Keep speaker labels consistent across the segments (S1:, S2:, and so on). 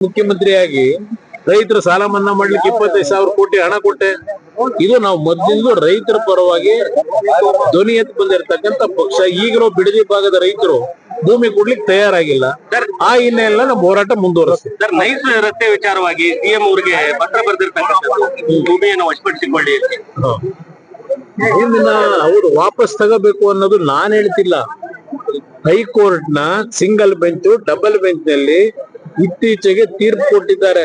S1: ಮುಖ್ಯಮಂತ್ರಿಯಾಗಿ ರೈತರ ಸಾಲ ಮನ್ನಾ ಮಾಡ್ಲಿಕ್ಕೆ 25,000 ಕೋಟಿ ಹಣ ಕೊಟ್ಟೆ. ಇದು ನಾವು ಮೊದಲಿಂದ ರೈತರ ಪರವಾಗಿ ಧ್ವನಿ ಎತ್ತು ಬಂದಿರತಕ್ಕಂತ ಪಕ್ಷ. ಈಗಲೂ ಬಿಡದಿ ಭಾಗದ ರೈತರು ಭೂಮಿ ಕೊಡ್ಲಿಕ್ಕೆ ತಯಾರಾಗಿಲ್ಲ. ಆ ಹಿನ್ನೆಲೆ ನಮ್ಮ ಹೋರಾಟ ಮುಂದುವರಿಸ್ತೀವಿ.
S2: ಸರ್, ನೈಸ್ ರಸ್ತೆ ವಿಚಾರವಾಗಿ ಸಿಎಂ ಅವರಿಗೆ ಪತ್ರ ಬರೆದಿರ್ತಕ್ಕಂಥದ್ದು, ಭೂಮಿಯನ್ನು ವಶಪಡಿಸಿಕೊಳ್ಳಿ.
S1: ಭೂಮಿನ ಅವರು ವಾಪಸ್ ತಗೋಬೇಕು ಅನ್ನೋದು ನಾನ್ ಹೇಳ್ತಿಲ್ಲ. ಹೈಕೋರ್ಟ್ ನ ಸಿಂಗಲ್ ಬೆಂಚ್, ಡಬಲ್ ಬೆಂಚ್ ನಲ್ಲಿ ಇತ್ತೀಚೆಗೆ ತೀರ್ಪು ಕೊಟ್ಟಿದ್ದಾರೆ.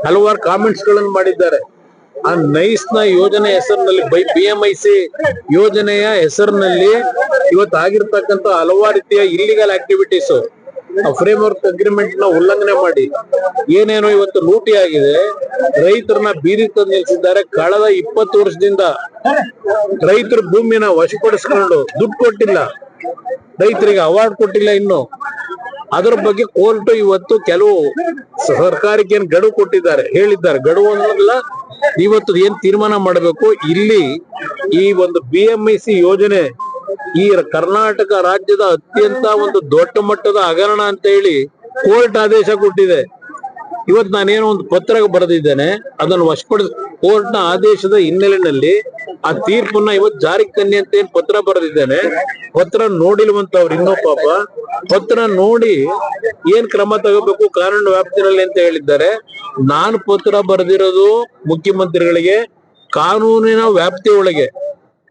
S1: ಹಲವಾರು ಕಾಮೆಂಟ್ಸ್ ಗಳನ್ನು ಮಾಡಿದ್ದಾರೆ. ಆ ನೈಸ್ ನ ಯೋಜನೆ ಹೆಸರಿನಲ್ಲಿ BMIC ಯೋಜನೆಯ ಹೆಸರಿನಲ್ಲಿ ಇವತ್ತು ಆಗಿರ್ತಕ್ಕಂಥ ಹಲವಾರು ರೀತಿಯ illegal activities, frame work agreement ನ ಉಲ್ಲಂಘನೆ ಮಾಡಿ ಏನೇನೋ ಇವತ್ತು ಲೂಟಿ ಆಗಿದೆ. ರೈತರನ್ನ ಬೀದಿ ತಂದು ನಿಲ್ಸಿದ್ದಾರೆ. ಕಳೆದ 20 ವರ್ಷದಿಂದ ರೈತರ ಭೂಮಿನ ವಶಪಡಿಸ್ಕೊಂಡು ದುಡ್ಡು ಕೊಟ್ಟಿಲ್ಲ, ರೈತರಿಗೆ ಅವಾರ್ಡ್ ಕೊಟ್ಟಿಲ್ಲ. ಇನ್ನು ಅದರ ಬಗ್ಗೆ ಕೋರ್ಟ್ ಇವತ್ತು ಕೆಲವು ಸರ್ಕಾರಕ್ಕೆ ಏನ್ ಗಡುವು ಕೊಟ್ಟಿದ್ದಾರೆ, ಹೇಳಿದ್ದಾರೆ. ಗಡುವು ಅನ್ನೋದಿಲ್ಲ, ಇವತ್ತು ಏನ್ ತೀರ್ಮಾನ ಮಾಡಬೇಕು. ಇಲ್ಲಿ ಈ ಒಂದು BMIC ಯೋಜನೆ ಈ ಕರ್ನಾಟಕ ರಾಜ್ಯದ ಅತ್ಯಂತ ಒಂದು ದೊಡ್ಡ ಮಟ್ಟದ ಹಗರಣ ಅಂತ ಹೇಳಿ ಕೋರ್ಟ್ ಆದೇಶ ಕೊಟ್ಟಿದೆ. ಇವತ್ತು ನಾನೇನೋ ಒಂದು ಪತ್ರ ಬರೆದಿದ್ದೇನೆ, ಅದನ್ನು ವಶಪಡಿಸ ಕೋರ್ಟ್ ನ ಆದೇಶದ ಹಿನ್ನೆಲೆಯಲ್ಲಿ ಆ ತೀರ್ಪನ್ನ ಇವತ್ತು ಜಾರಿಗೆ ತನ್ನಿ ಅಂತ ಏನ್ ಪತ್ರ ಬರೆದಿದ್ದೇನೆ. ಪತ್ರ ನೋಡಿಲ್ವಂತವ್ರು ಇನ್ನೂ ಪಾಪ. ಪತ್ರ ನೋಡಿ ಏನ್ ಕ್ರಮ ತಗೋಬೇಕು ಕಾನೂನು ವ್ಯಾಪ್ತಿನಲ್ಲಿ ಅಂತ ಹೇಳಿದ್ದಾರೆ. ನಾನು ಪತ್ರ ಬರೆದಿರೋದು ಮುಖ್ಯಮಂತ್ರಿಗಳಿಗೆ ಕಾನೂನಿನ ವ್ಯಾಪ್ತಿ ಒಳಗೆ.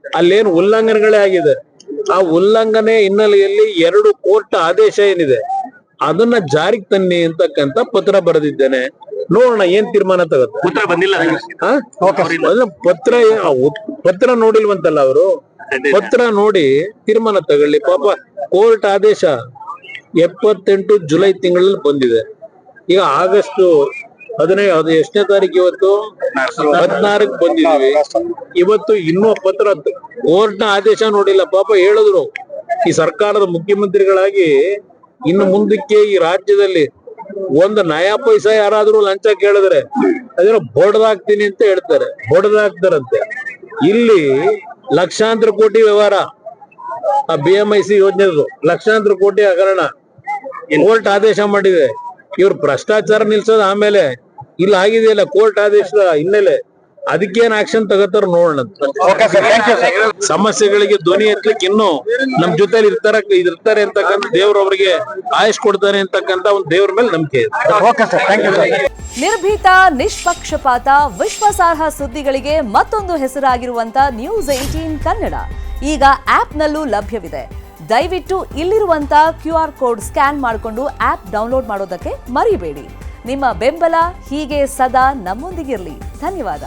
S1: ಅಲ್ಲೇನು ಉಲ್ಲಂಘನೆಗಳೇ ಆಗಿದೆ. ಆ ಉಲ್ಲಂಘನೆ ಹಿನ್ನೆಲೆಯಲ್ಲಿ 2 ಕೋರ್ಟ್ ಆದೇಶ ಏನಿದೆ ಅದನ್ನ ಜಾರಿಗೆ ತನ್ನಿ ಅಂತಕ್ಕಂತ ಪತ್ರ ಬರೆದಿದ್ದೇನೆ. ನೋಡೋಣ ಏನ್ ತೀರ್ಮಾನ ತಗೋದು.
S2: ಉತ್ತರ ಬಂದಿಲ್ಲ.
S1: ಪತ್ರ ನೋಡಿಲ್ವಂತಲ್ಲ ಅವರು. ಪತ್ರ ನೋಡಿ ತೀರ್ಮಾನ ತಗೊಳ್ಳಿ. ಪಾಪ ಕೋರ್ಟ್ ಆದೇಶ 78 ಜುಲೈ ತಿಂಗಳಲ್ಲಿ ಬಂದಿದೆ. ಈಗ ಆಗಸ್ಟ್ 15 ಅದು ಎಷ್ಟನೇ ತಾರೀಕು ಇವತ್ತು? 14ಕ್ಕೆ ಬಂದಿದೀವಿ. ಇವತ್ತು ಇನ್ನೂ ಪತ್ರ ಕೋರ್ಟ್ ನ ಆದೇಶ ನೋಡಿಲ್ಲ. ಪಾಪ ಹೇಳಿದ್ರು ಈ ಸರ್ಕಾರದ ಮುಖ್ಯಮಂತ್ರಿಗಳಾಗಿ ಇನ್ನು ಮುಂದಕ್ಕೆ ಈ ರಾಜ್ಯದಲ್ಲಿ ಒಂದು ನಯಾ ಪೈಸಾ ಯಾರಾದ್ರೂ ಲಂಚ ಕೇಳಿದ್ರೆ ಅದೇನೋ ಬೊಡ್ದಾಕ್ತೀನಿ ಅಂತ ಹೇಳ್ತಾರೆ. ಬೊಡ್ದಾಕ್ತಾರಂತೆ. ಇಲ್ಲಿ ಲಕ್ಷಾಂತರ ಕೋಟಿ ವ್ಯವಹಾರ, ಆ BMIC ಯೋಜನೆದು ಲಕ್ಷಾಂತರ ಕೋಟಿ ಹಗರಣ ಕೋರ್ಟ್ ಆದೇಶ ಮಾಡಿದೆ. ಇವ್ರು ಭ್ರಷ್ಟಾಚಾರ ನಿಲ್ಸೋದು ಆಮೇಲೆ ಇಲ್ಲಿ ಆಗಿದೆಯಲ್ಲ ಕೋರ್ಟ್ ಆದೇಶದ ಹಿನ್ನೆಲೆ, ಅದಕ್ಕೇನ್ ಆಕ್ಷನ್ ತಗೋತಾರ ನೋಡೋಣ. ಸಮಸ್ಯೆಗಳಿಗೆ ಧ್ವನಿ ಎತ್ತಲಿಕ್ಕೆ ಇನ್ನೂ ನಮ್ ಜೊತೆಲಿ ಇರ್ತಾರೆ ಅಂತಕ್ಕಂಥ ದೇವ್ರ ಅವರಿಗೆ ಆಯುಷ್ ಕೊಡ್ತಾರೆ ಅಂತಕ್ಕಂಥ ಒಂದು ದೇವ್ರ ಮೇಲೆ ನಂಬಿಕೆ ಇದೆ.
S3: ನಿರ್ಭೀತ, ನಿಷ್ಪಕ್ಷಪಾತ, ವಿಶ್ವಾಸಾರ್ಹ ಸುದ್ದಿಗಳಿಗೆ ಮತ್ತೊಂದು ಹೆಸರಾಗಿರುವಂತ News18 ಕನ್ನಡ ಈಗ ಆಪ್ನಲ್ಲೂ ಲಭ್ಯವಿದೆ. ದಯವಿಟ್ಟು ಇಲ್ಲಿರುವಂತ QR ಕೋಡ್ ಸ್ಕ್ಯಾನ್ ಮಾಡಿಕೊಂಡು ಆಪ್ ಡೌನ್ಲೋಡ್ ಮಾಡೋದಕ್ಕೆ ಮರಿಬೇಡಿ. ನಿಮ್ಮ ಬೆಂಬಲ ಹೀಗೆ ಸದಾ ನಮ್ಮೊಂದಿಗಿರಲಿ. ಧನ್ಯವಾದ.